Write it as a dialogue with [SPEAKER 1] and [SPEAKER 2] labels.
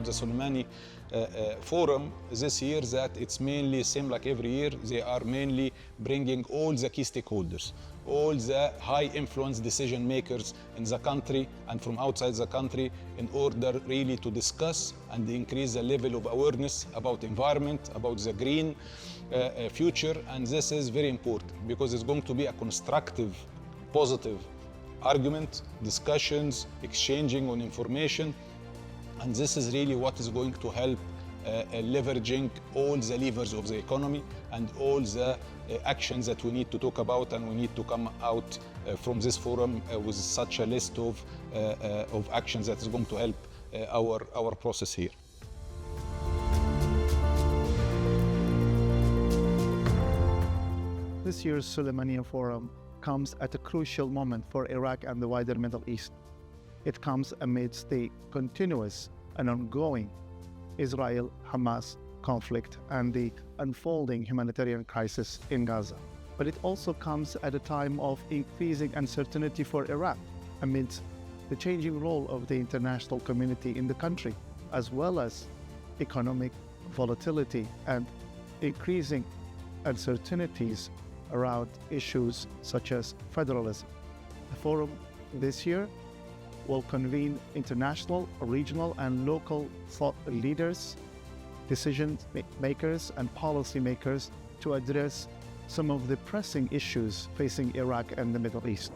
[SPEAKER 1] the Sulaimani Forum this year, that it's mainly same like every year. They are mainly bringing all the key stakeholders, all the high influence decision makers in the country and from outside the country, in order really to discuss and increase the level of awareness about environment, about the green future. And this is very important because it's going to be a constructive, positive argument, discussions, exchanging on information. And this is really what is going to help leveraging all the levers of the economy and all the actions that we need to talk about, and we need to come out from this forum with such a list of actions that is going to help our process here.
[SPEAKER 2] This year's Sulaimani Forum comes at a crucial moment for Iraq and the wider Middle East. It comes amidst the continuous and ongoing Israel-Hamas conflict and the unfolding humanitarian crisis in Gaza. But it also comes at a time of increasing uncertainty for Iraq amidst the changing role of the international community in the country, as well as economic volatility and increasing uncertainties around issues such as federalism. The forum this year will convene international, regional, and local thought leaders, decision makers, and policy makers to address some of the pressing issues facing Iraq and the Middle East.